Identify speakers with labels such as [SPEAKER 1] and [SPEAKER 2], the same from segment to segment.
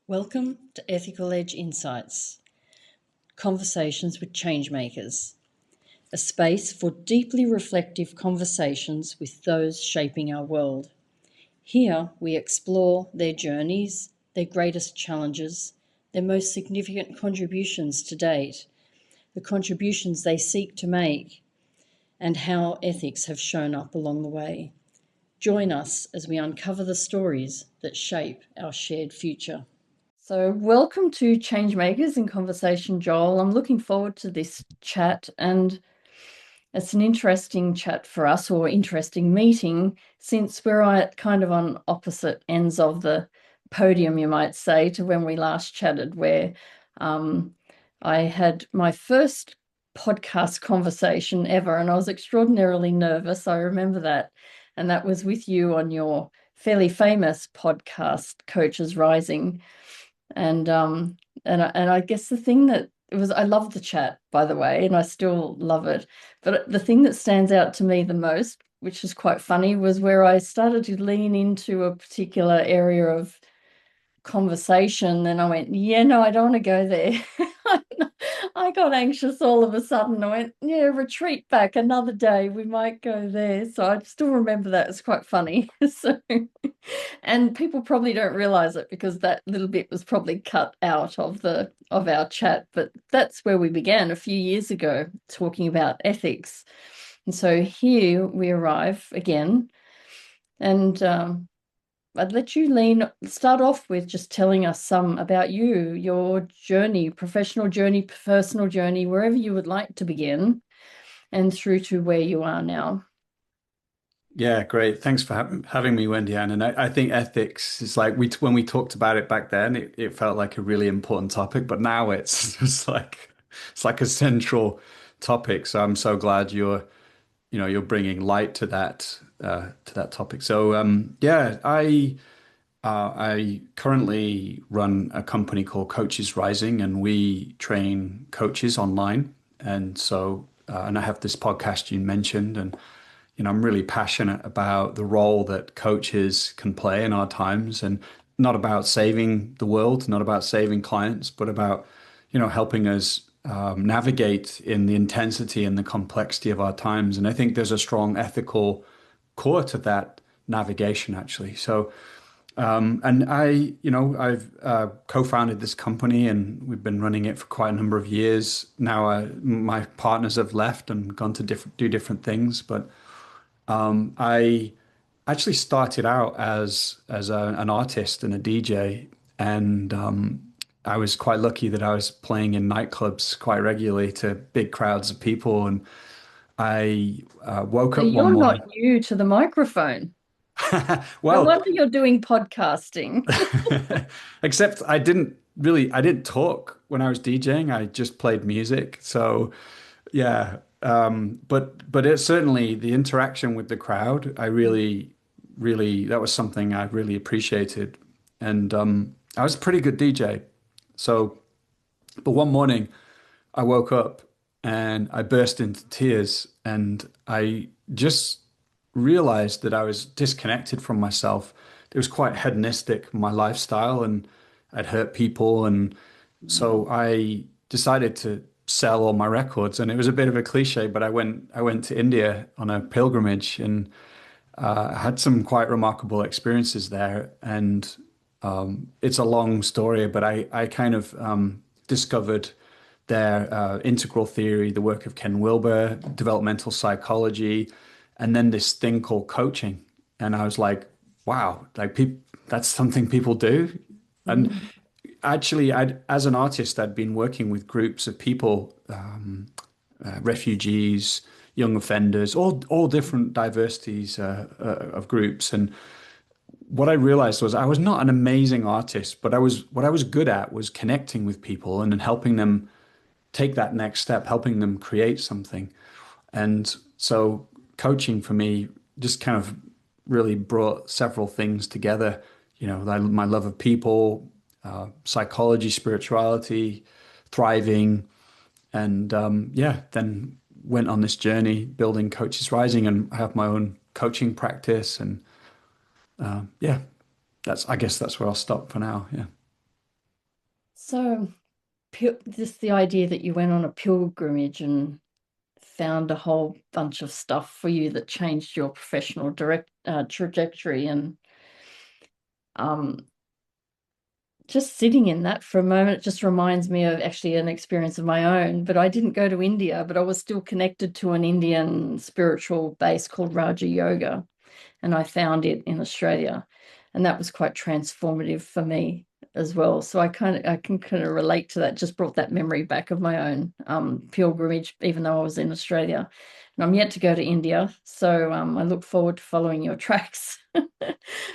[SPEAKER 1] Welcome to Ethical Edge Insights, Conversations with ChangeMakers, a space for deeply reflective conversations with those shaping our world. Here we explore their journeys, their greatest challenges, their most significant contributions to date, the contributions they seek to make, and how ethics have shown up along the way. Join us as we uncover the stories that shape our shared future. So, welcome to ChangeMakers in Conversation, Joel. I'm looking forward to this chat, and it's an interesting chat for us, or interesting meeting, since we're kind of on opposite ends of the podium, you might say, to when we last chatted, where I had my first podcast conversation ever, and I was extraordinarily nervous. I remember that. And that was with you on your fairly famous podcast, Coaches Rising. And I guess the thing that it was, I love the chat, by the way, and I still love it. But the thing that stands out to me the most, which is quite funny, was where I started to lean into a particular area of conversation. Then I went, yeah, no, I don't want to go there. I got anxious all of a sudden. I went, yeah, retreat back another day. We might go there. So I still remember that. It's quite funny. So, and people probably don't realize it because that little bit was probably cut out of our chat. But that's where we began a few years ago, talking about ethics. And so here we arrive again. And I'd let you start off with just telling us some about you, your journey, professional journey, personal journey, wherever you would like to begin, and through to where you are now.
[SPEAKER 2] Yeah, great. Thanks for having me, Wendy-Ann. And I think ethics is like when we talked about it back then, it felt like a really important topic, but now it's just like it's like a central topic. So I'm so glad you're bringing light to that topic. So yeah, I currently run a company called Coaches Rising, and we train coaches online. And I have this podcast you mentioned, and I'm really passionate about the role that coaches can play in our times, and not about saving the world, not about saving clients, but about, helping us navigate in the intensity and the complexity of our times. And I think there's a strong ethical core to that navigation, actually. So, and I've co-founded this company, and we've been running it for quite a number of years now. My partners have left and gone to do different things, but I actually started out as an artist and a DJ, and I was quite lucky that I was playing in nightclubs quite regularly to big crowds of people. And I woke
[SPEAKER 1] So
[SPEAKER 2] up one
[SPEAKER 1] you're not
[SPEAKER 2] morning.
[SPEAKER 1] new to the microphone. No
[SPEAKER 2] Well,
[SPEAKER 1] wonder you're doing podcasting.
[SPEAKER 2] except I didn't talk when I was DJing. I just played music. So yeah, but it's certainly the interaction with the crowd. I really that was something I really appreciated, and I was a pretty good DJ. So, but one morning I woke up and I burst into tears, and I just realized that I was disconnected from myself. It was quite hedonistic, my lifestyle, and I'd hurt people. And so I decided to sell all my records. And it was a bit of a cliche, but I went to India on a pilgrimage, and had some quite remarkable experiences there. And it's a long story, but I kind of discovered their integral theory, the work of Ken Wilber, developmental psychology, and then this thing called coaching. And I was like, wow, like that's something people do. And
[SPEAKER 1] Mm.
[SPEAKER 2] actually, as an artist, I'd been working with groups of people, refugees, young offenders, all different diversities of groups. And what I realized was I was not an amazing artist, but what I was good at was connecting with people and then helping them take that next step, helping them create something. And so coaching for me just kind of really brought several things together. My love of people, psychology, spirituality, thriving, and yeah, then went on this journey building Coaches Rising, and I have my own coaching practice. And yeah, I guess that's where I'll stop for now. Yeah.
[SPEAKER 1] So, just the idea that you went on a pilgrimage and found a whole bunch of stuff for you that changed your professional trajectory, and um, just sitting in that for a moment, it just reminds me of actually an experience of my own. But I didn't go to India, but I was still connected to an Indian spiritual base called Raja Yoga, and I found it in Australia, and that was quite transformative for me as well. So I can kind of relate to that. Just brought that memory back of my own pilgrimage, even though I was in Australia, and I'm yet to go to India. So I look forward to following your tracks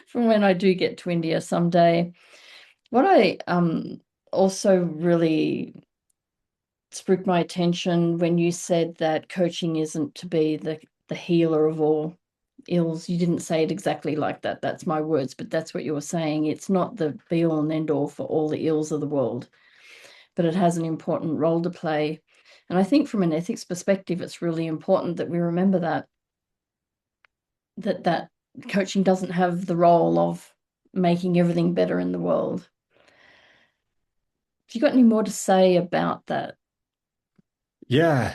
[SPEAKER 1] from when I do get to India someday. What I also really spooked my attention when you said that coaching isn't to be the healer of all ills. You didn't say it exactly like that. That's my words, but that's what you were saying. It's not the be all and end all for all the ills of the world, but it has an important role to play. And I think from an ethics perspective, it's really important that we remember that coaching doesn't have the role of making everything better in the world. Have you got any more to say about that?
[SPEAKER 2] Yeah,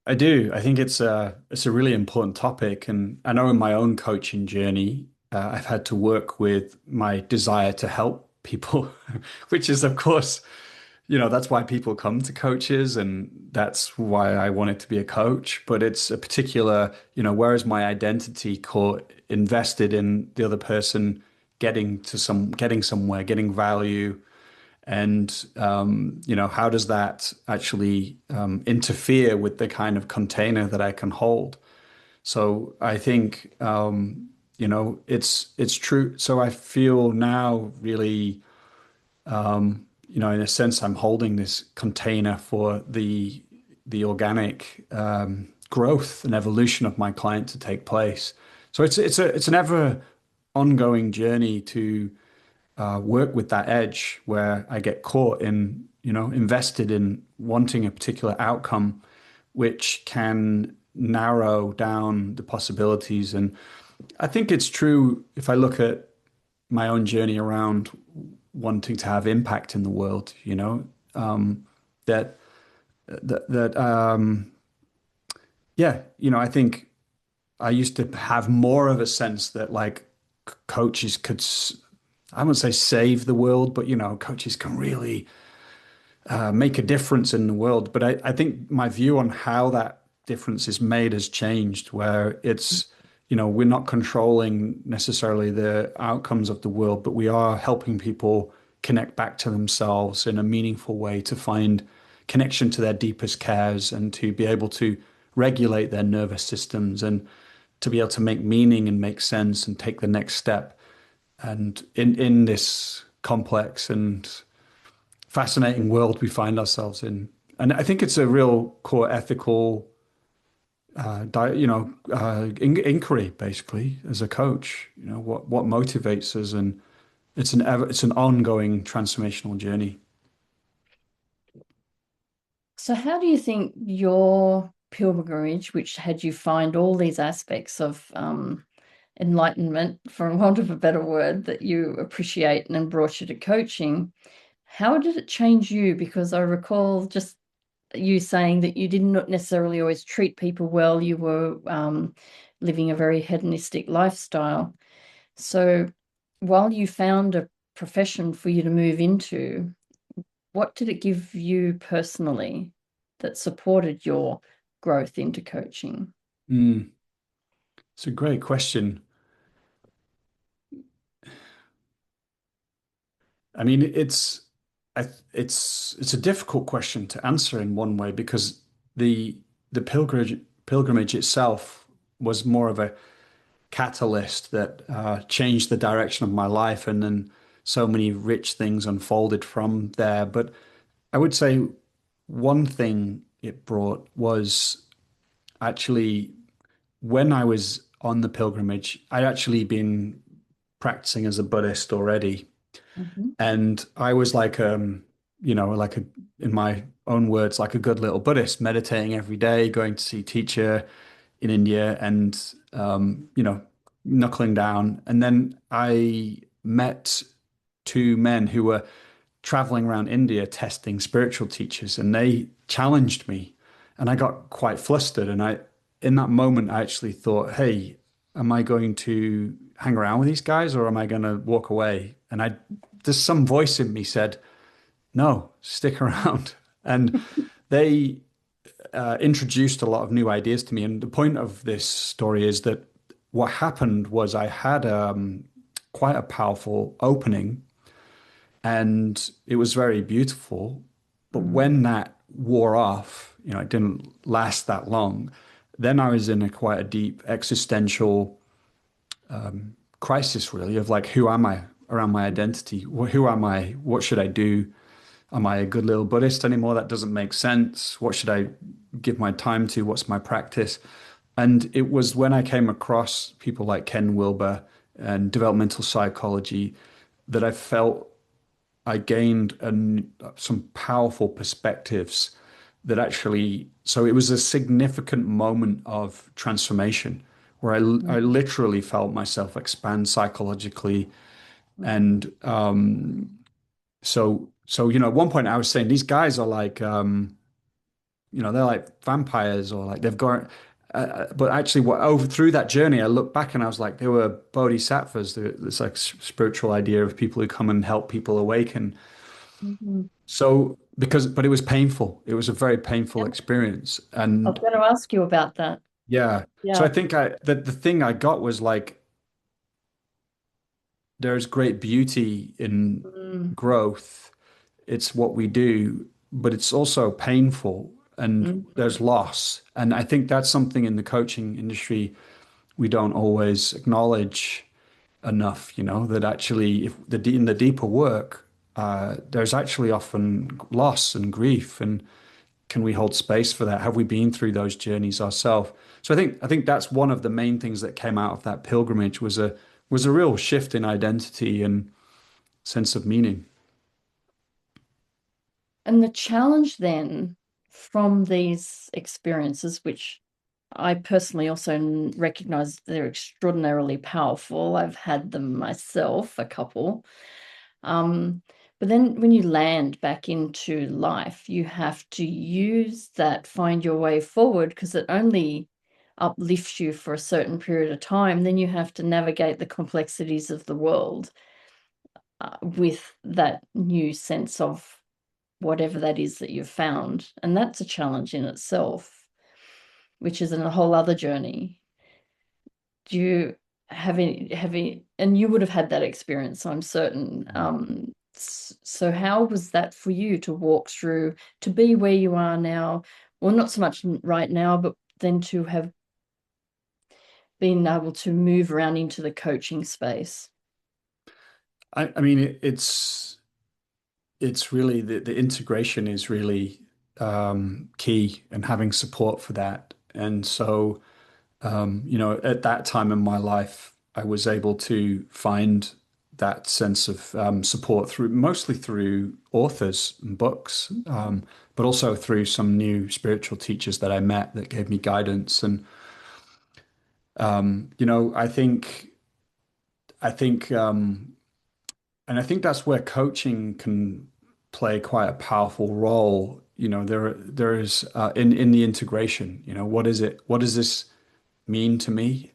[SPEAKER 2] I do. I think it's a really important topic, and I know in my own coaching journey, I've had to work with my desire to help people, which is, of course, that's why people come to coaches, and that's why I wanted to be a coach. But it's a particular, where is my identity core invested in the other person getting somewhere, getting value, and how does that actually interfere with the kind of container that I can hold? So I think it's true. So I feel now really in a sense I'm holding this container for the organic growth and evolution of my client to take place. So it's an ever ongoing journey to work with that edge where I get caught in, invested in wanting a particular outcome, which can narrow down the possibilities. And I think it's true if I look at my own journey around wanting to have impact in the world, that that yeah, I think I used to have more of a sense that like coaches could, I wouldn't say save the world, but coaches can really make a difference in the world. But I think my view on how that difference is made has changed, where it's, we're not controlling necessarily the outcomes of the world, but we are helping people connect back to themselves in a meaningful way to find connection to their deepest cares and to be able to regulate their nervous systems and to be able to make meaning and make sense and take the next step. And in this complex and fascinating world we find ourselves in. And I think it's a real core ethical, inquiry basically as a coach. What motivates us, and it's an ongoing transformational journey.
[SPEAKER 1] So, how do you think your pilgrimage, which had you find all these aspects of enlightenment, for want of a better word, that you appreciate and then brought you to coaching, how did it change you? Because I recall just you saying that you did not necessarily always treat people well. You were living a very hedonistic lifestyle. So, while you found a profession for you to move into, what did it give you personally that supported your growth into coaching?
[SPEAKER 2] Mm, it's a great question. I mean, it's a difficult question to answer in one way because the pilgrimage itself was more of a catalyst that changed the direction of my life, and then so many rich things unfolded from there. But I would say one thing it brought was actually when I was on the pilgrimage, I'd actually been practicing as a Buddhist already.
[SPEAKER 1] Mhm.
[SPEAKER 2] And I was like, like in my own words, like a good little Buddhist, meditating every day, going to see teacher in India and, knuckling down. And then I met two men who were traveling around India testing spiritual teachers, and they challenged me, and I got quite flustered. And in that moment, I actually thought, hey, am I going to hang around with these guys or am I going to walk away? And there's some voice in me said, no, stick around. And they introduced a lot of new ideas to me. And the point of this story is that what happened was I had quite a powerful opening and it was very beautiful. But
[SPEAKER 1] Mm.
[SPEAKER 2] when that wore off, it didn't last that long. Then I was in quite a deep existential crisis, really, of like, who am I around my identity? Who am I? What should I do? Am I a good little Buddhist anymore? That doesn't make sense. What should I give my time to? What's my practice? And it was when I came across people like Ken Wilber and developmental psychology that I felt I gained some powerful perspectives that actually, so it was a significant moment of transformation where I literally felt myself expand psychologically. And at one point I was saying these guys are like, they're like vampires or like they've got, but actually, what over through that journey, I look back and I was like, they were bodhisattvas. This like spiritual idea of people who come and help people awaken.
[SPEAKER 1] Mhm.
[SPEAKER 2] So but it was painful. It was a very painful
[SPEAKER 1] Yep.
[SPEAKER 2] experience.
[SPEAKER 1] I was
[SPEAKER 2] And
[SPEAKER 1] going to ask you about that.
[SPEAKER 2] yeah, so I
[SPEAKER 1] Yeah.
[SPEAKER 2] think the thing I got was like there's great beauty in
[SPEAKER 1] Mm.
[SPEAKER 2] growth. It's what we do, but it's also painful and
[SPEAKER 1] Mm.
[SPEAKER 2] there's loss. And I think that's something in the coaching industry we don't always acknowledge enough, that actually if in the deeper work, there's actually often loss and grief. And can we hold space for that? Have we been through those journeys ourselves? So I think that's one of the main things that came out of that pilgrimage was a real shift in identity and sense of meaning.
[SPEAKER 1] And the challenge then from these experiences, which I personally also recognize they're extraordinarily powerful. I've had them myself, a couple. Um, but then when you land back into life, you have to use that, find your way forward, because it only uplifts you for a certain period of time. Then you have to navigate the complexities of the world with that new sense of whatever that is that you've found. And that's a challenge in itself, which is a whole other journey. Do you have any, and you would have had that experience, I'm certain. So how was that for you to walk through, to be where you are now? Well, not so much right now, but then to have been able to move around into the coaching space.
[SPEAKER 2] I mean, it's really the integration is really key and having support for that. And so, at that time in my life, I was able to find that sense of support mostly through authors and books, but also through some new spiritual teachers that I met that gave me guidance. And I think and I think that's where coaching can play quite a powerful role. There is in the integration. What is it? What does this mean to me?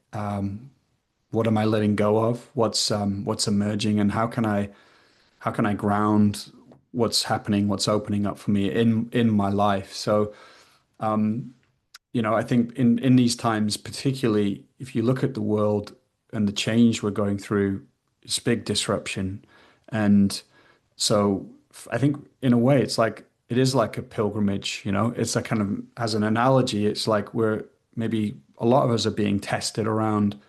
[SPEAKER 2] What am I letting go of? What's emerging, and how can I ground what's happening, what's opening up for me in my life? So, I think in these times, particularly if you look at the world and the change we're going through, it's big disruption. And so I think in a way, it is like a pilgrimage. It's a kind of, as an analogy, it's like maybe a lot of us are being tested around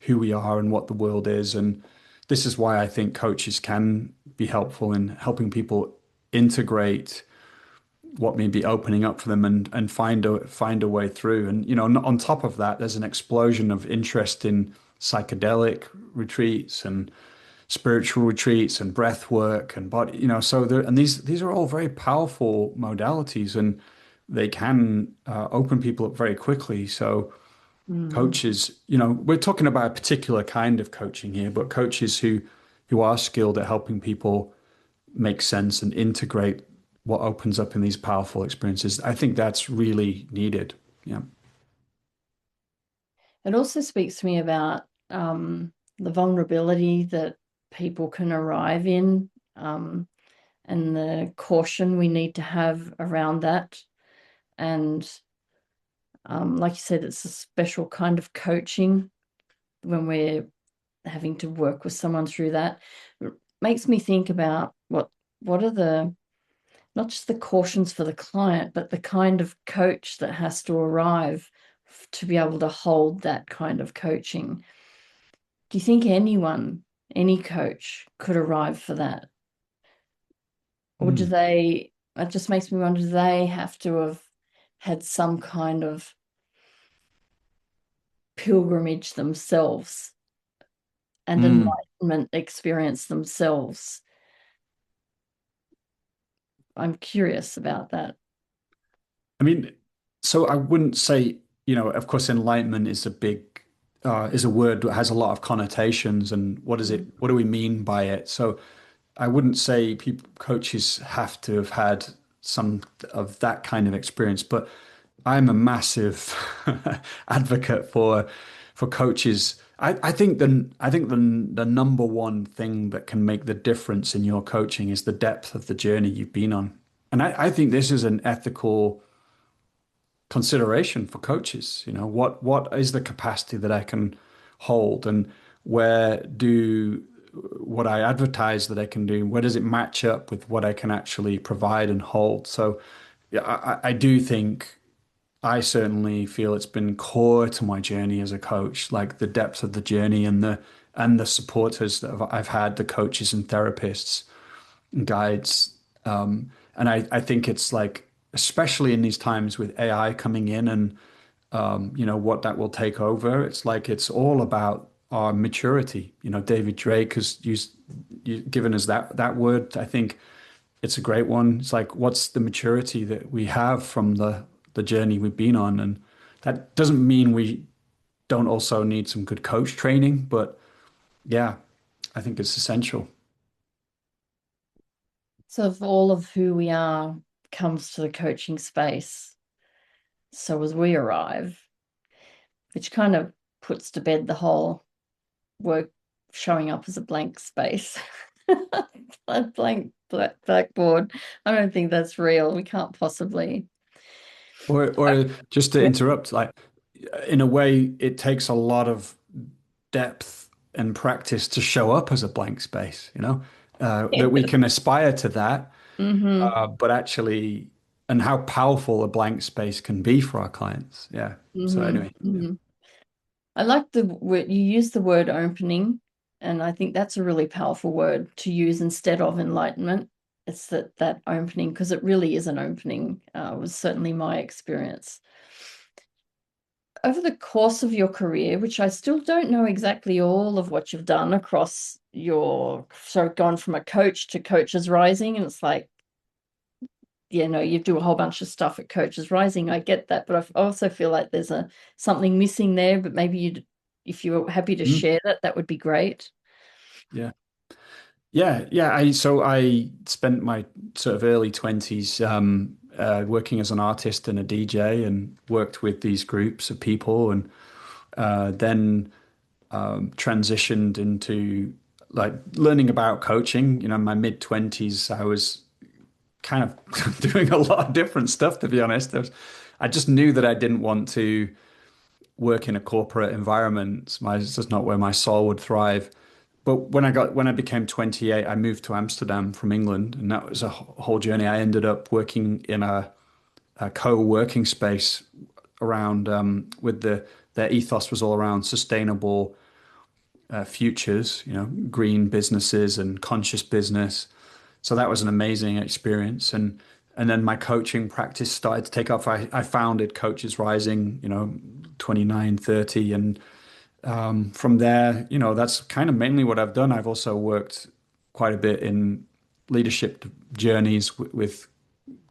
[SPEAKER 2] who we are and what the world is. And this is why I think coaches can be helpful in helping people integrate what may be opening up for them and find a way through. And on top of that, there's an explosion of interest in psychedelic retreats and spiritual retreats and breath work and body, so these are all very powerful modalities and they can open people up very quickly. So
[SPEAKER 1] Mm.
[SPEAKER 2] coaches, we're talking about a particular kind of coaching here, but coaches who are skilled at helping people make sense and integrate what opens up in these powerful experiences. I think that's really needed. Yeah.
[SPEAKER 1] It also speaks to me about the vulnerability that people can arrive in, and the caution we need to have around that. And like you said, it's a special kind of coaching when we're having to work with someone through that. It makes me think about what are the not just the cautions for the client, but the kind of coach that has to arrive to be able to hold that kind of coaching. Do you think anyone, any coach, could arrive for that? Or do
[SPEAKER 2] Mm.
[SPEAKER 1] they, it just makes me wonder, do they have to have had some kind of pilgrimage themselves and
[SPEAKER 2] Mm.
[SPEAKER 1] enlightenment experience themselves? I'm curious about that.
[SPEAKER 2] I mean, so I wouldn't say, of course, enlightenment is is a word that has a lot of connotations, and what do we mean by it? So I wouldn't say coaches have to have had some of that kind of experience, but I'm a massive advocate for coaches. I think the number one thing that can make the difference in your coaching is the depth of the journey you've been on. And I think this is an ethical consideration for coaches. What is the capacity that I can hold, and where do what I advertise that I can do, where does it match up with what I can actually provide and hold? So yeah, I do think I certainly feel it's been core to my journey as a coach, like the depth of the journey and the supporters that I've had, the coaches and therapists and guides. And I think it's like, especially in these times with AI coming in and what that will take over. It's like it's all about our maturity. David Drake has given us that word. I think it's a great one. It's like, what's the maturity that we have from the journey we've been on? And that doesn't mean we don't also need some good coach training, but yeah, I think it's essential.
[SPEAKER 1] So if all of who we are comes to the coaching space, so as we arrive, which kind of puts to bed the whole work showing up as a blank space, a blank blackboard. I don't think that's real. We can't possibly.
[SPEAKER 2] Or just to interrupt, like in a way, it takes a lot of depth and practice to show up as a blank space, that we can aspire to that,
[SPEAKER 1] Mm-hmm.
[SPEAKER 2] but actually, and how powerful a blank space can be for our clients. Yeah. So
[SPEAKER 1] Mm-hmm.
[SPEAKER 2] anyway, yeah.
[SPEAKER 1] Mm-hmm. I like the word you use, the word opening, and I think that's a really powerful word to use instead of enlightenment. It's that opening, because it really is an opening. Was certainly my experience. Over the course of your career, which I still don't know exactly all of what you've done across your, so gone from a coach to Coaches Rising, and it's like, you do a whole bunch of stuff at Coaches Rising. I get that, but I also feel like there's something missing there. But maybe if you're happy to
[SPEAKER 2] Mm,
[SPEAKER 1] share that would be great.
[SPEAKER 2] yeah. Yeah. I spent my sort of early 20s working as an artist and a DJ, and worked with these groups of people, and then transitioned into like learning about coaching. In my mid 20s, I was kind of doing a lot of different stuff, to be honest. I just knew that I didn't want to work in a corporate environment. It's just not where my soul would thrive. But when I became 28, I moved to Amsterdam from England, and that was a whole journey. I ended up working in a co-working space around with their ethos was all around sustainable futures, green businesses and conscious business. So that was an amazing experience. And then my coaching practice started to take off. I founded Coaches Rising, 29, 30. And from there, that's kind of mainly what I've done. I've also worked quite a bit in leadership journeys with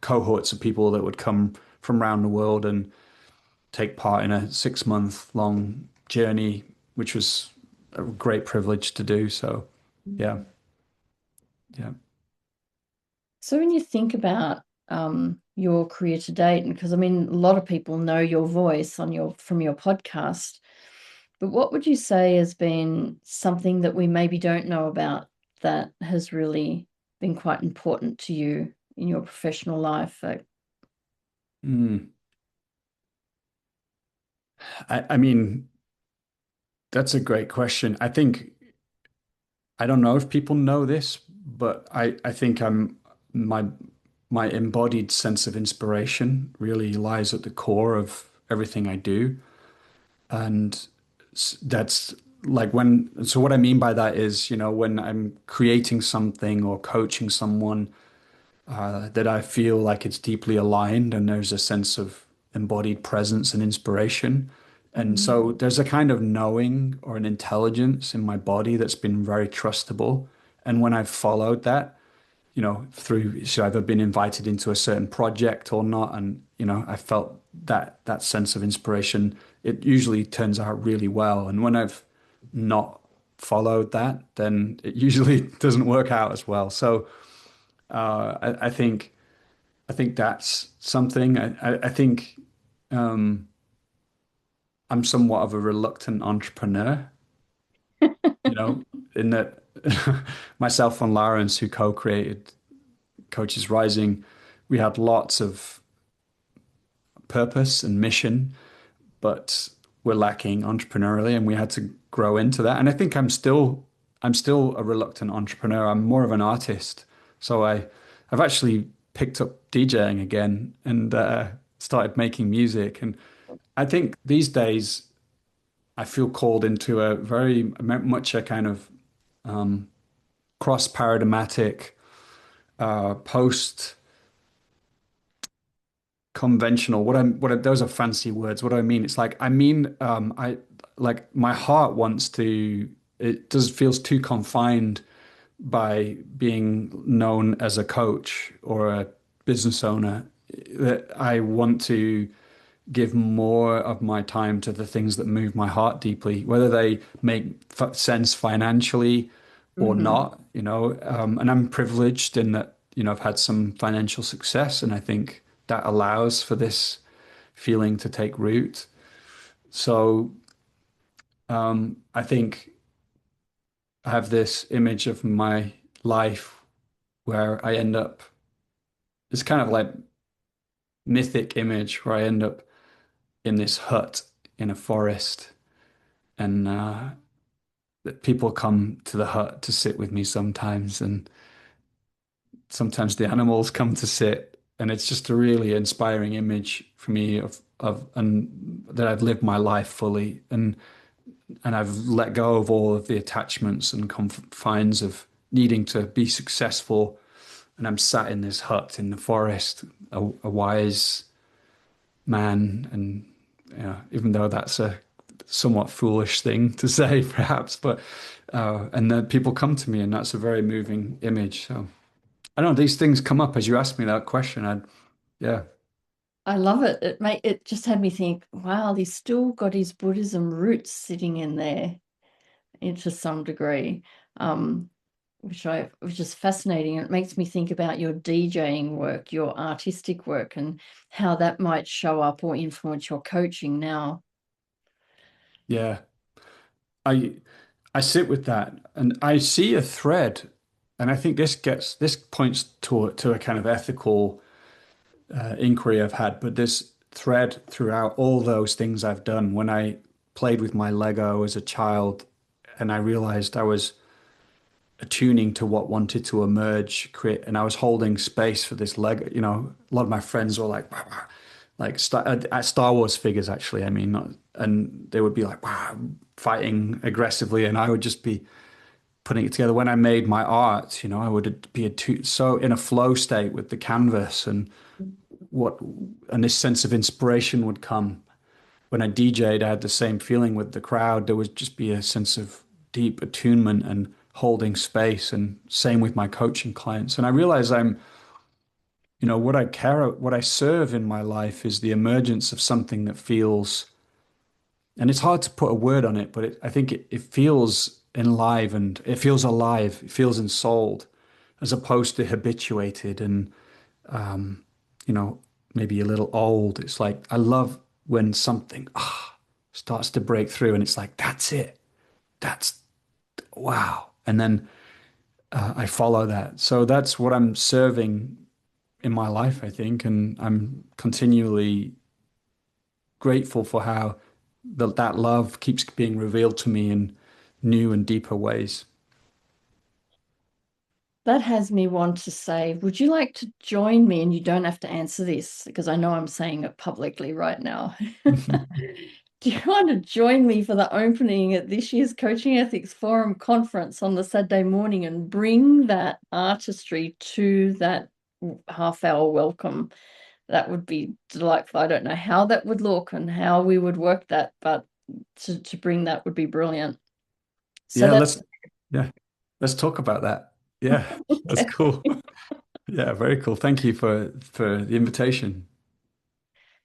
[SPEAKER 2] cohorts of people that would come from around the world and take part in a 6 month long journey, which was a great privilege to do. So, yeah, yeah.
[SPEAKER 1] So when you think about your career to date, and because I mean, a lot of people know your voice on your from your podcast, but what would you say has been something that we maybe don't know about that has really been quite important to you in your professional life?
[SPEAKER 2] Mm. I mean, that's a great question. I think I don't know if people know this, but I think my my embodied sense of inspiration really lies at the core of everything I do. And that's like so what I mean by that is, when I'm creating something or coaching someone, that I feel like it's deeply aligned and there's a sense of embodied presence and inspiration. And
[SPEAKER 1] Mhm.
[SPEAKER 2] so there's a kind of knowing or an intelligence in my body that's been very trustable. And when I've followed that, through, so I've been invited into a certain project or not, and I felt that sense of inspiration. It usually turns out really well, and when I've not followed that, then it usually doesn't work out as well. So I think that's something. I think I'm somewhat of a reluctant entrepreneur, you know, in that myself and Lawrence, who co-created Coaches Rising, we had lots of purpose and mission, but we're lacking entrepreneurially, and we had to grow into that. And I think I'm still a reluctant entrepreneur. I'm more of an artist. So I've actually picked up DJing again and started making music. And I think these days I feel called into a very much a kind of cross paradigmatic, post conventional. Those are fancy words. What do I mean? It's like, I mean, I like my heart wants to, it does feels too confined by being known as a coach or a business owner, that I want to give more of my time to the things that move my heart deeply, whether they make sense financially or
[SPEAKER 1] Mhm.
[SPEAKER 2] not, and I'm privileged in that, I've had some financial success, and I think that allows for this feeling to take root. So I think I have this image of my life where I end up, it's kind of like mythic image where I end up in this hut in a forest, and that people come to the hut to sit with me sometimes, and sometimes the animals come to sit, and it's just a really inspiring image for me of and that I've lived my life fully, and I've let go of all of the attachments and confines of needing to be successful, and I'm sat in this hut in the forest, a wise man. And even though that's a somewhat foolish thing to say, perhaps, but and then people come to me, and that's a very moving image. So I don't know, these things come up as you asked me that question. Yeah,
[SPEAKER 1] I love it. It just had me think, wow, he's still got his Buddhism roots sitting in there to some degree, um, which is fascinating. And it makes me think about your DJing work, your artistic work, and how that might show up or influence your coaching now.
[SPEAKER 2] yeah. I I sit with that, and I see a thread, and I think this points to a kind of ethical inquiry I've had, but this thread throughout all those things I've done. When I played with my Lego as a child, and I realized I was attuning to what wanted to emerge, create, and I was holding space for this Lego. A lot of my friends were like, "Wow, wow," like Star Wars figures, actually. I mean, not, and they would be like, wow, fighting aggressively, and I would just be putting it together. When I made my art, I would be so in a flow state with the canvas, what, and this sense of inspiration would come. When I DJ'd, I had the same feeling with the crowd. There would just be a sense of deep attunement and holding space, and same with my coaching clients. And I realize what I serve in my life is the emergence of something that feels, and it's hard to put a word on it, but I think it feels enlivened, it feels alive, it feels ensouled. as opposed to habituated and um, you know, maybe a little old. It's like I love when something starts to break through and it's like, that's it. That's wow. And then I follow that. So that's what I'm serving in my life, I think. And I'm continually grateful for how that love keeps being revealed to me in new and deeper ways.
[SPEAKER 1] That has me want to say, would you like to join me? And you don't have to answer this because I know I'm saying it publicly right now. Do you want to join me for the opening at this year's Coaching Ethics Forum conference on the Saturday morning and bring that artistry to that half-hour welcome? That would be delightful. I don't know how that would look and how we would work that, but to bring that would be brilliant. So
[SPEAKER 2] Yeah,
[SPEAKER 1] that's
[SPEAKER 2] yeah, let's talk about that. Yeah, that's
[SPEAKER 1] okay.
[SPEAKER 2] cool. Yeah, very cool. Thank you for the invitation.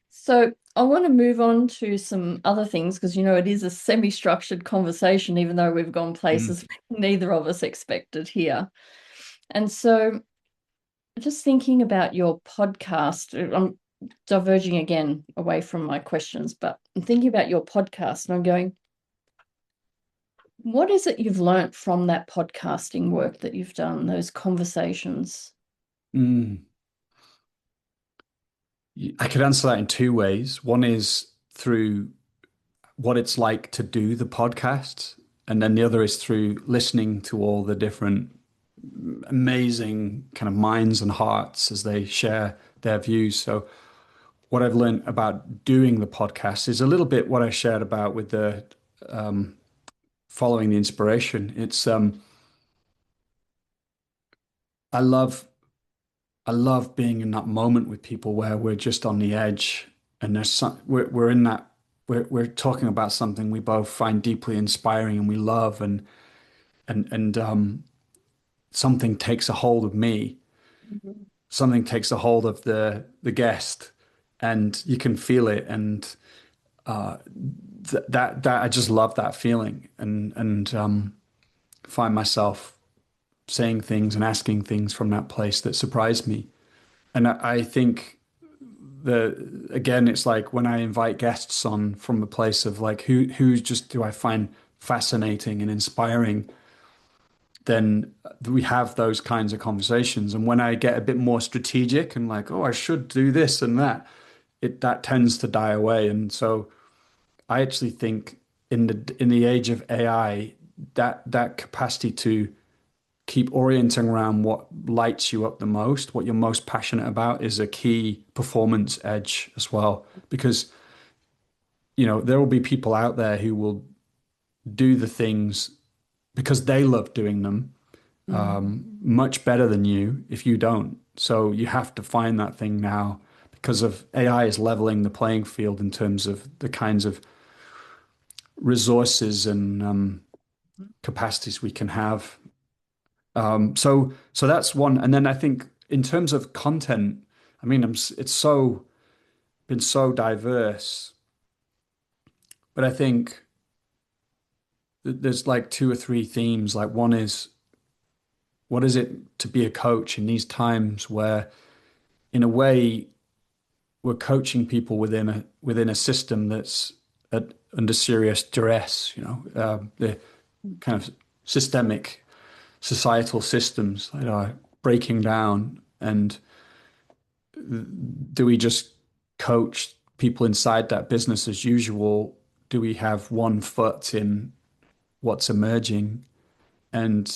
[SPEAKER 1] So I want to move on to some other things because, it is a semi-structured conversation, even though we've gone
[SPEAKER 2] Mm.
[SPEAKER 1] places neither of us expected here. And so just thinking about your podcast, I'm diverging again away from my questions, but I'm thinking about your podcast and I'm going, what is it you've learnt from that podcasting work that you've done, those conversations?
[SPEAKER 2] Mm. I could answer that in two ways. One is through what it's like to do the podcast, and then the other is through listening to all the different amazing kind of minds and hearts as they share their views. So, what I've learned about doing the podcast is a little bit what I shared about with the following the inspiration. It's I love I love being in that moment with people where we're just on the edge and we're in that we're talking about something we both find deeply inspiring and we love and something takes a hold of me,
[SPEAKER 1] Mhm.
[SPEAKER 2] something takes a hold of the guest, and you can feel it, and that I just love that feeling, and find myself saying things and asking things from that place that surprise me. And I think the again, it's like when I invite guests on from a place of like who just do I find fascinating and inspiring, then we have those kinds of conversations. And when I get a bit more strategic and like, oh, I should do this and that, that tends to die away. And so I actually think in the age of AI, that capacity to keep orienting around what lights you up the most, what you're most passionate about, is a key performance edge as well. Because, there will be people out there who will do the things because they love doing them
[SPEAKER 1] Mhm.
[SPEAKER 2] much better than you if you don't. So you have to find that thing now because of AI is leveling the playing field in terms of the kinds of resources and capacities we can have. So that's one. And then I think in terms of content, I mean, it's so been so diverse, but I think there's like two or three themes. Like one is what is it to be a coach in these times where, in a way, we're coaching people within a system that's under serious duress. The kind of systemic societal systems that are breaking down, and do we just coach people inside that business as usual? Do we have one foot in what's emerging? And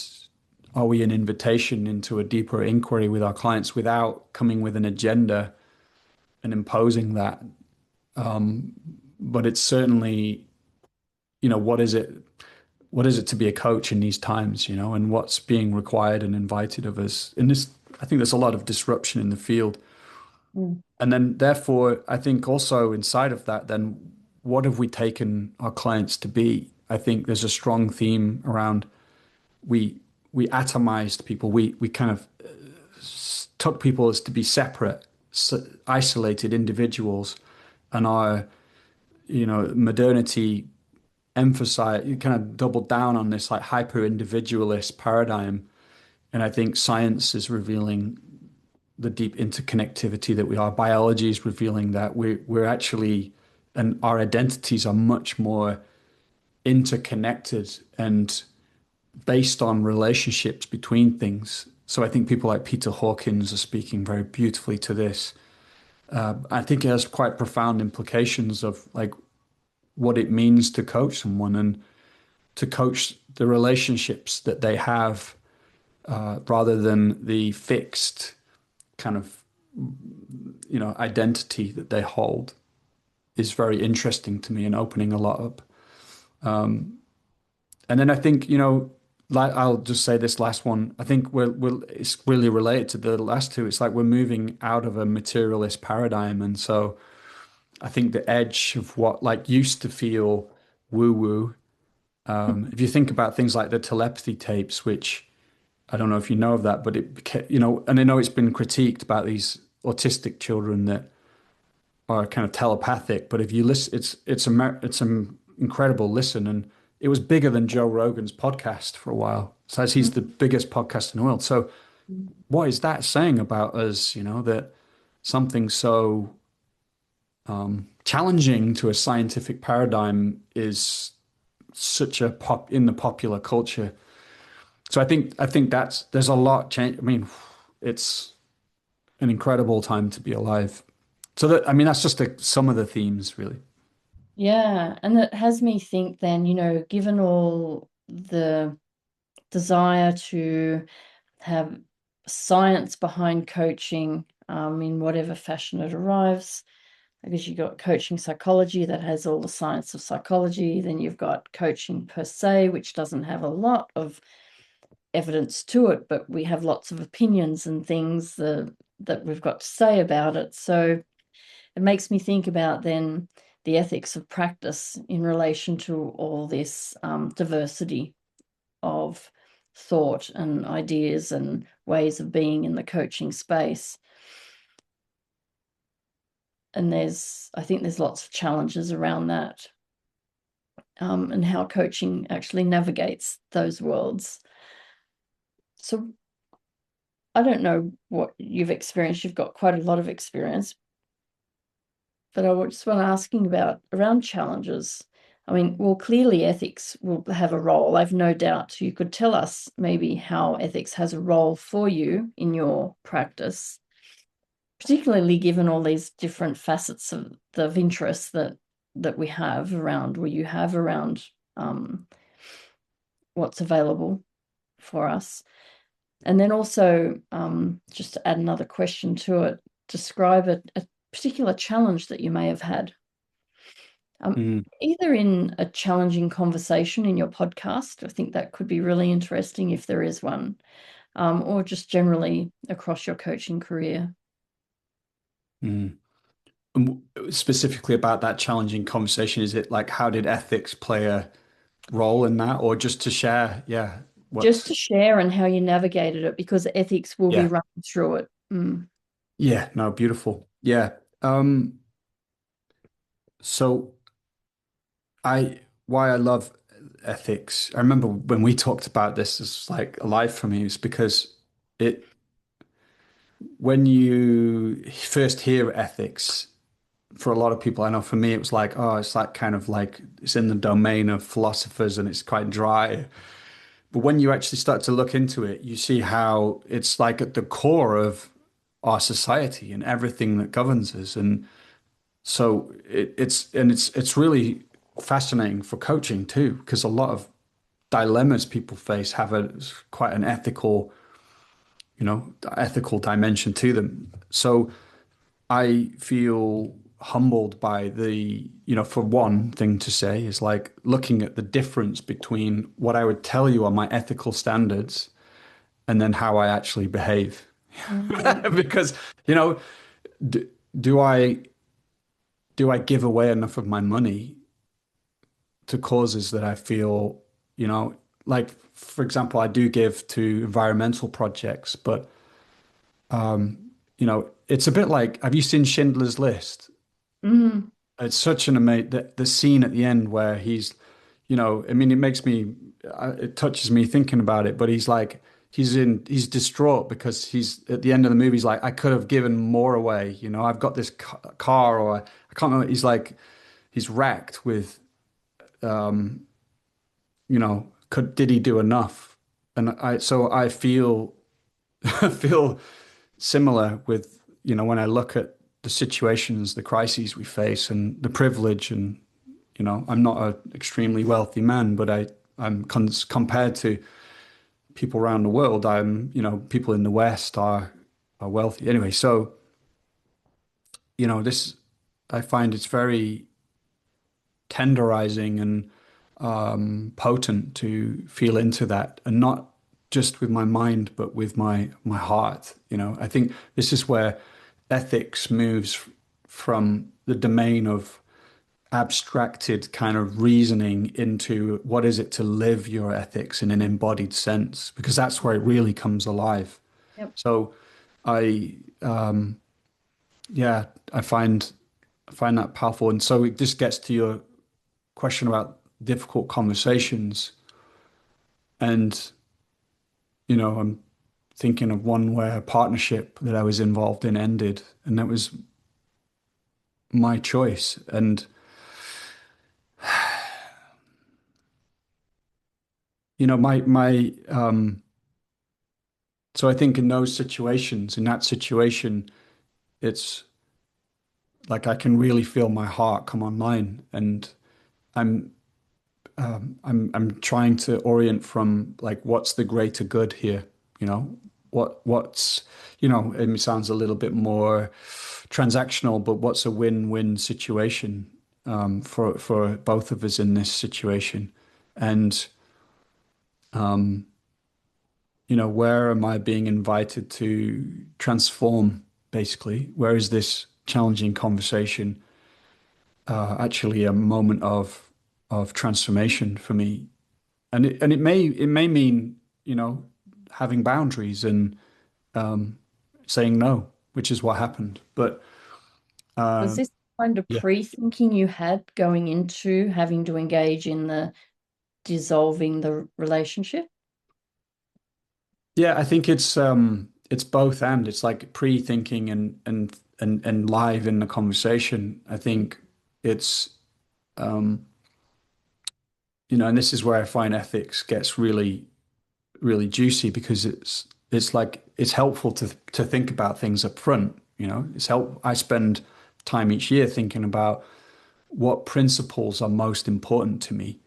[SPEAKER 2] are we an invitation into a deeper inquiry with our clients without coming with an agenda and imposing that? But it's certainly, what is it? What is it to be a coach in these times, and what's being required and invited of us in this? I think there's a lot of disruption in the field.
[SPEAKER 1] Mm.
[SPEAKER 2] And then, therefore, I think also inside of that, then what have we taken our clients to be? I think there's a strong theme around we we atomized people. We kind of took people as to be separate, isolated individuals, and our modernity emphasize you kind of doubled down on this like hyper individualist paradigm And I think science is revealing the deep interconnectivity that we are. Biology is revealing that we're actually, and our identities are much more interconnected and based on relationships between things. So I think people like Peter Hawkins are speaking very beautifully to this. I think it has quite profound implications of like what it means to coach someone and to coach the relationships that they have rather than the fixed kind of identity that they hold is very interesting to me and opening a lot up. And then I think, like I'll just say this last one. I think we're it's really related to the last two. It's like we're moving out of a materialist paradigm. And so I think the edge of what like used to feel woo-woo, if you think about things like the telepathy tapes, which I don't know if you know of that, but it became, and I know it's been critiqued about these autistic children that are kind of telepathic, but if you listen, it's an incredible listen, and it was bigger than Joe Rogan's podcast for a while. So as he's the biggest podcast in the world. So what is that saying about us? That something so challenging to a scientific paradigm is such a pop in the popular culture. So I think there's a lot change. I mean, it's an incredible time to be alive. So that I mean that's just some of the themes really.
[SPEAKER 1] Yeah, and it has me think then, given all the desire to have science behind coaching, in whatever fashion it arrives. I guess you've got coaching psychology that has all the science of psychology. Then you've got coaching per se, which doesn't have a lot of evidence to it, but we have lots of opinions and things that we've got to say about it. So it makes me think about then the ethics of practice in relation to all this diversity of thought and ideas and ways of being in the coaching space. And I think there's lots of challenges around that, and how coaching actually navigates those worlds. So I don't know what you've experienced. You've got quite a lot of experience, but I just want to asking about around challenges. I mean, well, clearly ethics will have a role. I've no doubt you could tell us maybe how ethics has a role for you in your practice, particularly given all these different facets of interest that we have around, or you have around, what's available for us. And then also, just to add another question to it, describe a particular challenge that you may have had,
[SPEAKER 2] Mm,
[SPEAKER 1] either in a challenging conversation in your podcast. I think that could be really interesting if there is one, or just generally across your coaching career.
[SPEAKER 2] mm. Specifically about that challenging conversation, is it like how did ethics play a role in that, or just to share? Yeah,
[SPEAKER 1] Just
[SPEAKER 2] what's
[SPEAKER 1] to share and how you navigated it, because ethics will be
[SPEAKER 2] yeah,
[SPEAKER 1] running through it.
[SPEAKER 2] yeah, no, beautiful. Yeah. So why I love ethics. I remember when we talked about this, it's like alive for me, is because it when you first hear ethics, for a lot of people, I know for me, it was like, oh, it's like kind of like it's in the domain of philosophers and it's quite dry. But when you actually start to look into it, you see how it's like at the core of our society and everything that governs us. And so it's really fascinating for coaching too, because a lot of dilemmas people face have a quite an ethical dimension to them. So I feel humbled by for one thing to say is like looking at the difference between what I would tell you are my ethical standards and then how I actually behave.
[SPEAKER 1] Mm.
[SPEAKER 2] Because, you know, do, do I give away enough of my money to causes that I feel, like for example, I do give to environmental projects, but it's a bit like, have you seen Schindler's List?
[SPEAKER 1] Mm.
[SPEAKER 2] It's such an amazing the scene at the end where he's, I mean, it touches me thinking about it, but he's like, he's distraught because he's at the end of the movie. He's like, I could have given more away. I've got this car, or I can't remember. He's like, he's racked with, did he do enough? And I feel, I feel similar with, when I look at the situations, the crises we face, and the privilege, and I'm not an extremely wealthy man, but I'm compared to people around the world, people in the West are wealthy anyway. So this, I find it's very tenderizing and potent to feel into that, and not just with my mind, but with my heart. I think this is where ethics moves from the domain of abstracted kind of reasoning into what is it to live your ethics in an embodied sense, because that's where it really comes alive.
[SPEAKER 1] Yep.
[SPEAKER 2] So I yeah, I find that powerful. And so it just gets to your question about difficult conversations. And I'm thinking of one where a partnership that I was involved in ended, and that was my choice. And my so I think in those situations, in that situation, it's like I can really feel my heart come online, and I'm I'm trying to orient from like what's the greater good here, you know, what's it sounds a little bit more transactional, but what's a win-win situation for both of us in this situation, and where am I being invited to transform? Basically, where is this challenging conversation actually a moment of transformation for me? And it may mean, having boundaries and saying no, which is what happened. But
[SPEAKER 1] Was this kind of
[SPEAKER 2] yeah,
[SPEAKER 1] pre-thinking you had going into having to engage in the dissolving the relationship?
[SPEAKER 2] yeah, I think it's both, and it's like pre-thinking and live in the conversation. I think it's and this is where I find ethics gets really really juicy, because it's like it's helpful to think about things up front. I spend time each year thinking about what principles are most important to me.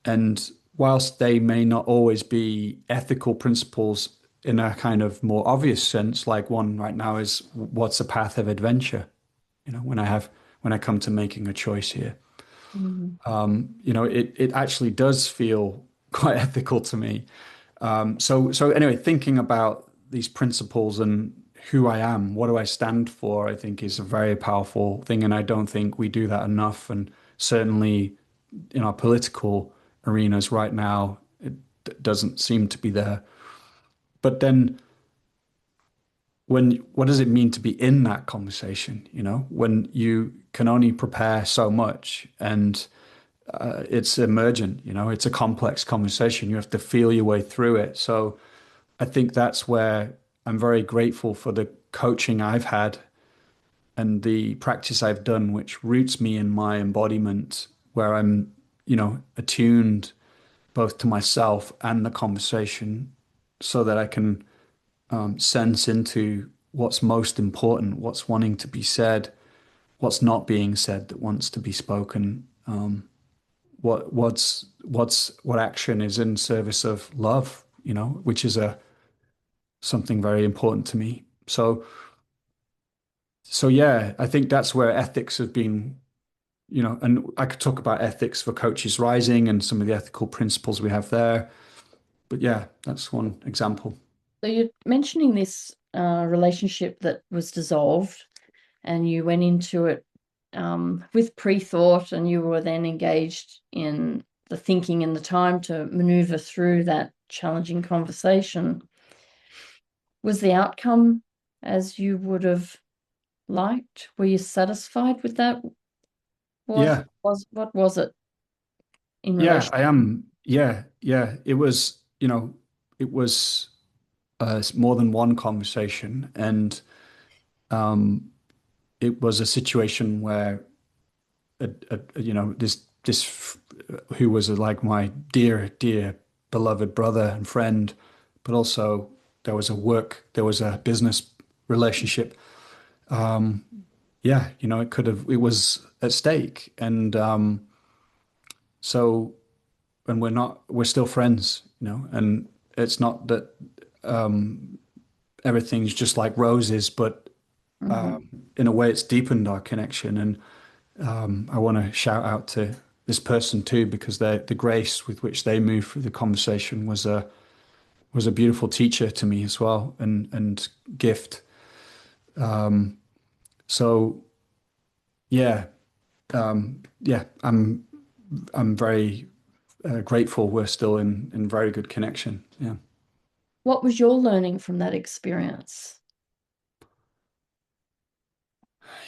[SPEAKER 2] And whilst they may not always be ethical principles in a kind of more obvious sense, like one right now is what's a path of adventure, when I come to making a choice here.
[SPEAKER 1] Mm-hmm.
[SPEAKER 2] It actually does feel quite ethical to me. So anyway, thinking about these principles and who I am, what do I stand for, I think is a very powerful thing, and I don't think we do that enough. And certainly in our political arenas right now, it doesn't seem to be there. But then, what does it mean to be in that conversation? When you can only prepare so much, and it's emergent. It's a complex conversation. You have to feel your way through it. So I think that's where I'm very grateful for the coaching I've had and the practice I've done, which roots me in my embodiment, where I'm, attuned both to myself and the conversation, so that I can sense into what's most important, what's wanting to be said, what's not being said that wants to be spoken, what action is in service of love, which is a something very important to me. So yeah, I think that's where ethics have been, and I could talk about ethics for Coaches Rising and some of the ethical principles we have there. But yeah, that's one example.
[SPEAKER 1] So you're mentioning this relationship that was dissolved, and you went into it with pre-thought, and you were then engaged in the thinking and the time to maneuver through that challenging conversation. Was the outcome as you would have liked? Were you satisfied with that?
[SPEAKER 2] Yeah,
[SPEAKER 1] What was it in
[SPEAKER 2] yeah,
[SPEAKER 1] relation?
[SPEAKER 2] I am. Yeah, yeah. It was, it was. more than one conversation, and it was a situation where this who was like my dear beloved brother and friend, but also there was a business relationship. Yeah, it was at stake, and so and we're still friends, and it's not that everything's just like roses, but
[SPEAKER 1] Hmm.
[SPEAKER 2] in a way, it's deepened our connection, and I want to shout out to this person too because the grace with which they moved through the conversation was a beautiful teacher to me as well, and gift. So yeah, yeah, I'm very grateful we're still in very good connection. Yeah,
[SPEAKER 1] What was your learning from that experience?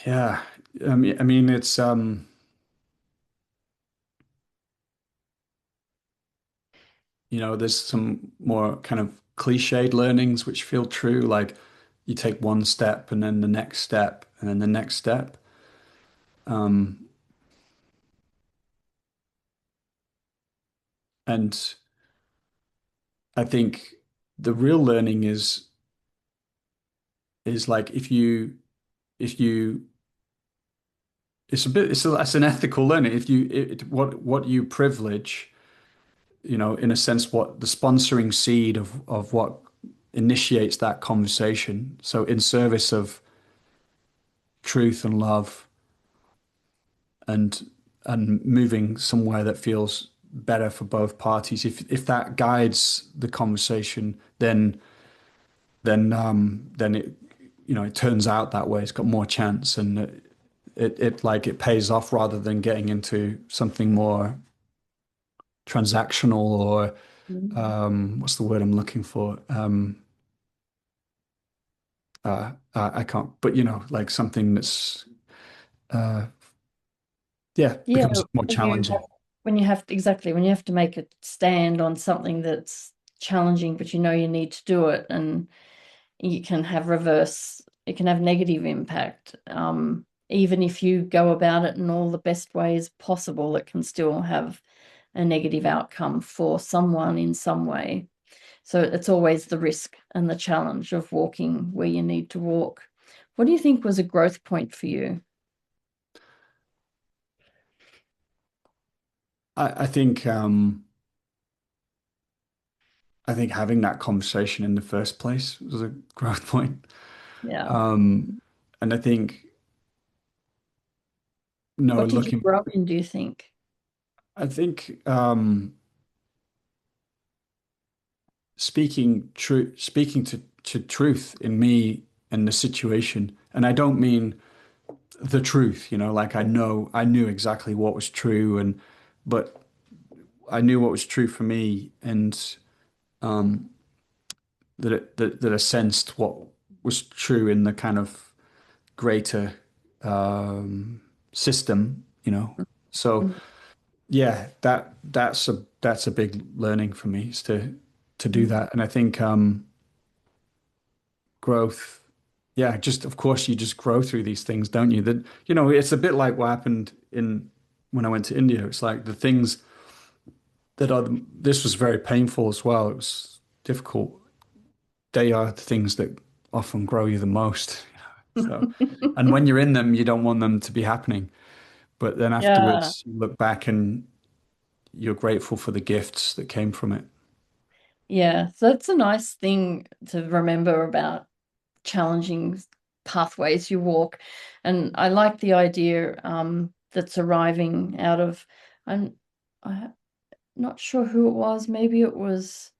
[SPEAKER 2] yeah. I mean, it's there's some more kind of cliched learnings which feel true, like you take one step and then the next step and then the next step. And I think the real learning is like if you it's an ethical learning. If you what you privilege, in a sense, what the sponsoring seed of what initiates that conversation. So in service of truth and love and moving somewhere that feels better for both parties. If that guides the conversation, then it it turns out that way. It's got more chance, and it pays off rather than getting into something more transactional or
[SPEAKER 1] Mm.
[SPEAKER 2] what's the word I'm looking for? I can't, but like something that's uh, yeah,
[SPEAKER 1] Yeah,
[SPEAKER 2] becomes more
[SPEAKER 1] when you have
[SPEAKER 2] challenging.
[SPEAKER 1] exactly when you have to make a stand on something that's challenging, but you know you need to do it, and you can have it can have negative impact. Even if you go about it in all the best ways possible, it can still have a negative outcome for someone in some way. So it's always the risk and the challenge of walking where you need to walk. What do you think was a growth point for you?
[SPEAKER 2] I I think having that conversation in the first place was a growth point.
[SPEAKER 1] Yeah.
[SPEAKER 2] Um, and I think, no,
[SPEAKER 1] What did you
[SPEAKER 2] looking,
[SPEAKER 1] grow in, do you think?
[SPEAKER 2] I think speaking to truth in me and the situation, and I don't mean the truth, like I knew exactly what was true, but I knew what was true for me, and that I sensed what was true in the kind of greater system, So yeah, that's a big learning for me is to do
[SPEAKER 1] Mhm.
[SPEAKER 2] that. And I think growth, yeah, just of course you just grow through these things, don't you? That it's a bit like what happened in when I went to India. It's like the things that are this was very painful as well. It was difficult. They are the things that often grow you the most. So, and when you're in them, you don't want them to be happening. But then
[SPEAKER 1] Yeah.
[SPEAKER 2] afterwards, you look back and you're grateful for the gifts that came from it.
[SPEAKER 1] Yeah. So that's a nice thing to remember about challenging pathways you walk. And I like the idea that's arriving out of, I'm not sure who it was. Maybe it was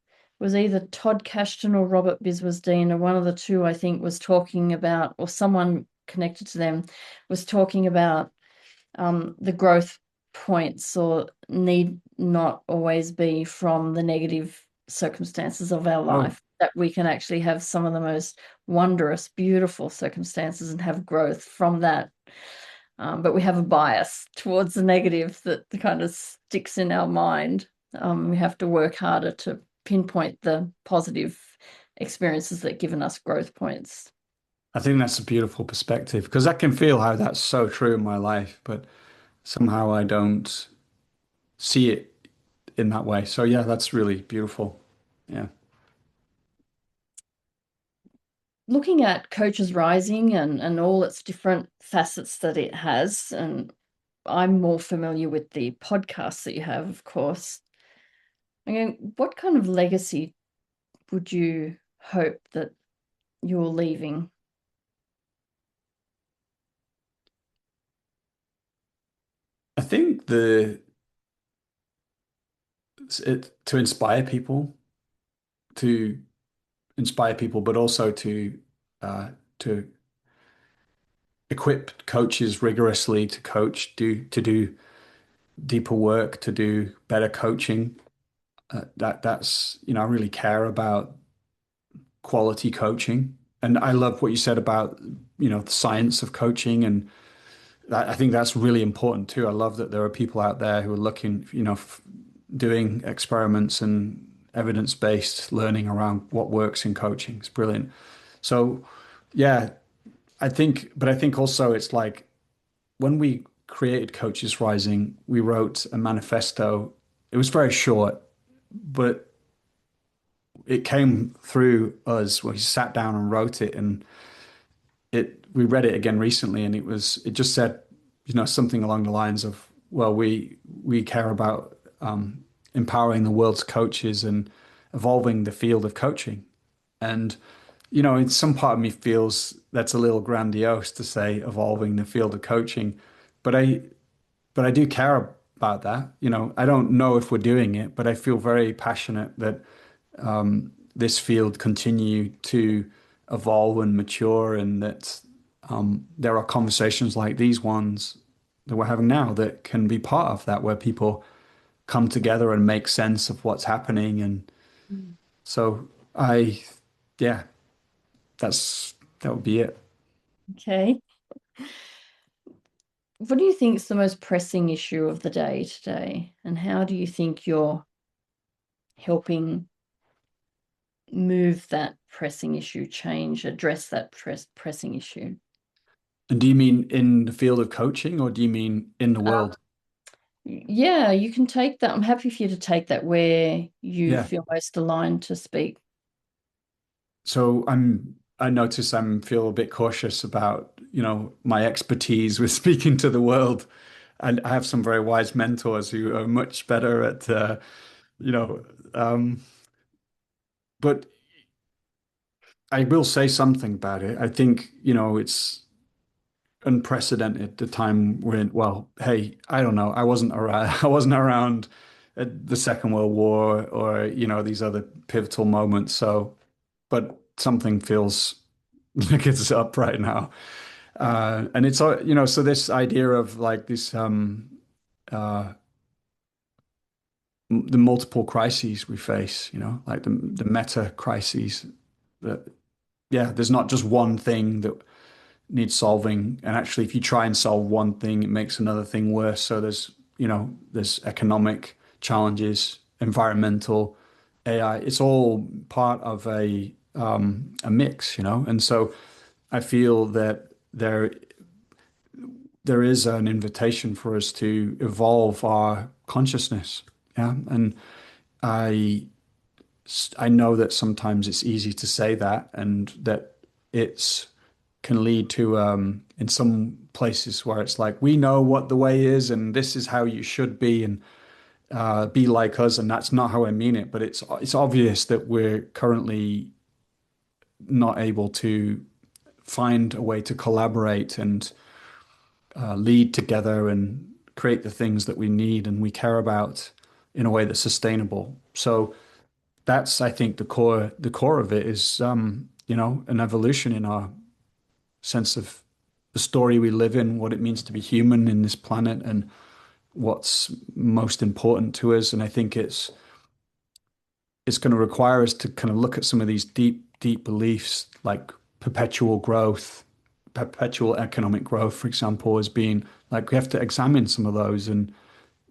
[SPEAKER 1] either Todd Cashton or Robert Biswas-Dean, or one of the two, I think, was talking about, or someone connected to them was talking about the growth points or need not always be from the negative circumstances of our
[SPEAKER 2] Oh,
[SPEAKER 1] life, that we can actually have some of the most wondrous, beautiful circumstances and have growth from that. But we have a bias towards the negative that kind of sticks in our mind. We have to work harder to pinpoint the positive experiences that given us growth points.
[SPEAKER 2] I think that's a beautiful perspective because I can feel how that's so true in my life, but somehow I don't see it in that way. So yeah, that's really beautiful. Yeah.
[SPEAKER 1] Looking at Coaches Rising and all its different facets that it has, and I'm more familiar with the podcasts that you have, of course. Again, what kind of legacy would you hope that you're leaving?
[SPEAKER 2] I think to to inspire people, but also to equip coaches rigorously to coach, to do deeper work, to do better coaching. That's, I really care about quality coaching. And I love what you said about, the science of coaching. And I think that's really important too. I love that there are people out there who are looking, doing experiments and evidence-based learning around what works in coaching. It's brilliant. So, yeah, but I think also it's like when we created Coaches Rising, we wrote a manifesto. It was very short, but it came through us. We sat down and wrote it, and we read it again recently, and it just said, something along the lines of, well, we care about empowering the world's coaches and evolving the field of coaching. And in some part of me feels that's a little grandiose to say evolving the field of coaching, but I do care about that. I don't know if we're doing it, but I feel very passionate that this field continue to evolve and mature, and that there are conversations like these ones that we're having now that can be part of that, where people come together and make sense of what's happening. And
[SPEAKER 1] Mm.
[SPEAKER 2] so yeah, that would be it.
[SPEAKER 1] Okay. What do you think is the most pressing issue of the day today? And how do you think you're helping move that pressing issue, address that pressing issue?
[SPEAKER 2] And do you mean in the field of coaching, or do you mean in the
[SPEAKER 1] Um,
[SPEAKER 2] world?
[SPEAKER 1] yeah, you can take that. I'm happy for you to take that where you
[SPEAKER 2] Yeah.
[SPEAKER 1] feel most aligned to speak.
[SPEAKER 2] So I notice I'm feel a bit cautious about, my expertise with speaking to the world. And I have some very wise mentors who are much better at, you know, um, but I will say something about it. I think, it's unprecedented the time we're in. Well, hey, I don't know. I wasn't around. I wasn't around at the Second World War, or, these other pivotal moments. So, but something feels like it's up right now. And it's, so this idea of like this, uh, the multiple crises we face, like the meta crises that, yeah, there's not just one thing that needs solving. And actually, if you try and solve one thing, it makes another thing worse. So there's economic challenges, environmental, AI. It's all part of a mix, and so I feel that there is an invitation for us to evolve our consciousness. Yeah. And I I know that sometimes it's easy to say that, and that it's can lead to in some places where it's like, we know what the way is and this is how you should be, and be like us. And that's not how I mean it, but it's obvious that we're currently not able to find a way to collaborate and lead together and create the things that we need and we care about in a way that's sustainable. So that's, I think, the core of it is, an evolution in our sense of the story we live in, what it means to be human in this planet, and what's most important to us. And I think it's going to require us to kind of look at some of these deep, deep beliefs, like perpetual growth, perpetual economic growth, for example, as being like, we have to examine some of those. And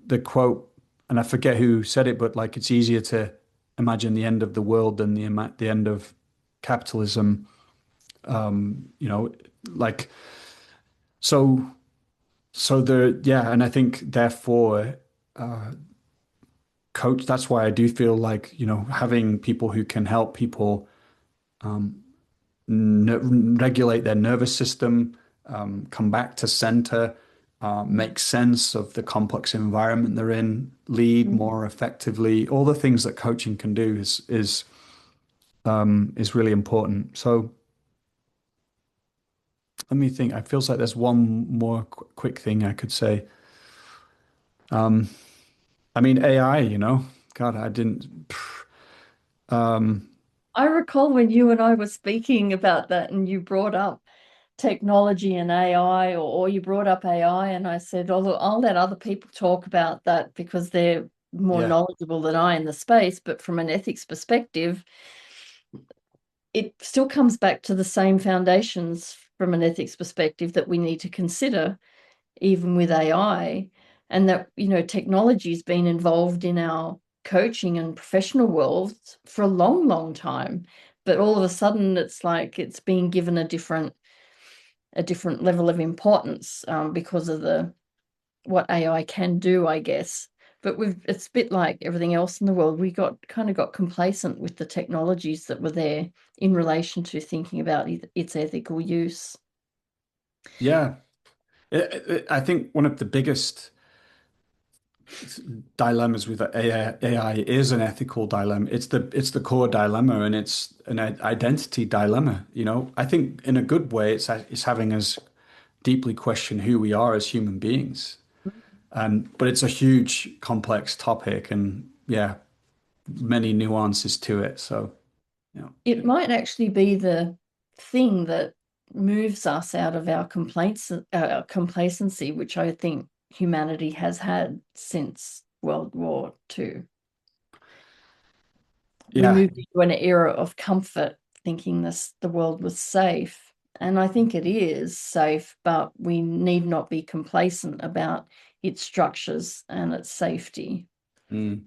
[SPEAKER 2] the quote, and I forget who said it, but like, it's easier to imagine the end of the world than the end of capitalism, you know, like so yeah, and I think therefore coach, that's why I do feel like, having people who can help people regulate their nervous system, come back to center, make sense of the complex environment they're in, lead
[SPEAKER 1] Mm.
[SPEAKER 2] more effectively. All the things that coaching can do is really important. So let me think. It feels like there's one more quick thing I could say. I mean, AI, God, I didn't. Um,
[SPEAKER 1] I recall when you and I were speaking about that, and you brought up technology and AI, or you brought up AI, and I said, oh, look, I'll let other people talk about that because they're more
[SPEAKER 2] yeah,
[SPEAKER 1] knowledgeable than I in the space. But from an ethics perspective, it still comes back to the same foundations from an ethics perspective that we need to consider, even with AI, and that, technology's been involved in our coaching and professional worlds for a long, long time. But all of a sudden, it's like it's being given a different level of importance because of what AI can do, I guess. But it's a bit like everything else in the world. We got complacent with the technologies that were there in relation to thinking about its ethical use.
[SPEAKER 2] yeah. I think one of the biggest dilemmas with AI is an ethical dilemma. It's the core dilemma, and it's an identity dilemma. I think in a good way, it's having us deeply question who we are as human beings. And but it's a huge, complex topic, and yeah, many nuances to it. So yeah,
[SPEAKER 1] It might actually be the thing that moves us out of our complacency, which I think humanity has had since World War II. We
[SPEAKER 2] yeah,
[SPEAKER 1] moved into an era of comfort, thinking the world was safe. And I think it is safe, but we need not be complacent about its structures and its safety.
[SPEAKER 2] mm,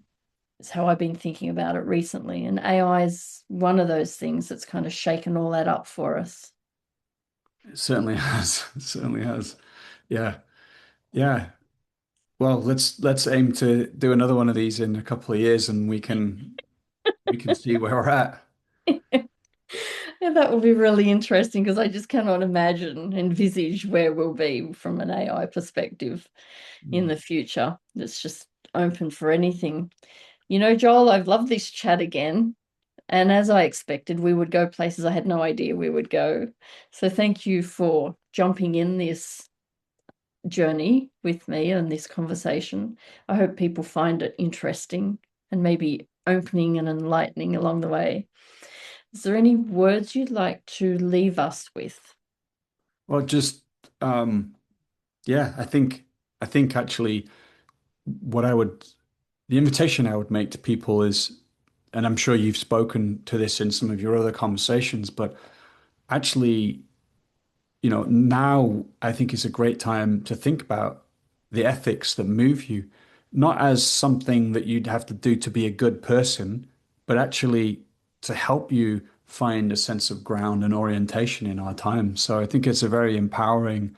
[SPEAKER 1] It's how I've been thinking about it recently. And AI is one of those things that's kind of shaken all that up for us.
[SPEAKER 2] it certainly has. It certainly has. Yeah, yeah. Well, let's aim to do another one of these in a couple of years, and we can see where we're at.
[SPEAKER 1] Yeah, that will be really interesting because I just cannot envisage where we'll be from an AI perspective in
[SPEAKER 2] Mm.
[SPEAKER 1] the future. It's just open for anything. Joel, I've loved this chat again. And as I expected, we would go places I had no idea we would go. So thank you for jumping in this journey with me and this conversation. I hope people find it interesting and maybe opening and enlightening along the way. Is there any words you'd like to leave us with?
[SPEAKER 2] Well, just yeah, I think actually what I would the invitation I would make to people is, and I'm sure you've spoken to this in some of your other conversations, but actually, now I think is a great time to think about the ethics that move you, not as something that you'd have to do to be a good person, but actually to help you find a sense of ground and orientation in our time. So I think it's a very empowering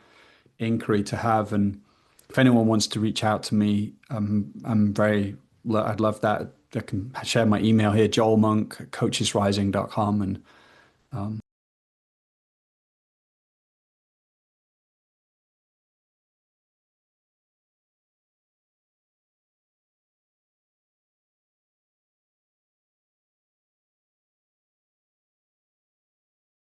[SPEAKER 2] inquiry to have. And if anyone wants to reach out to me, I'd love that. I can share my email here, joelmonk@coachesrising.com. And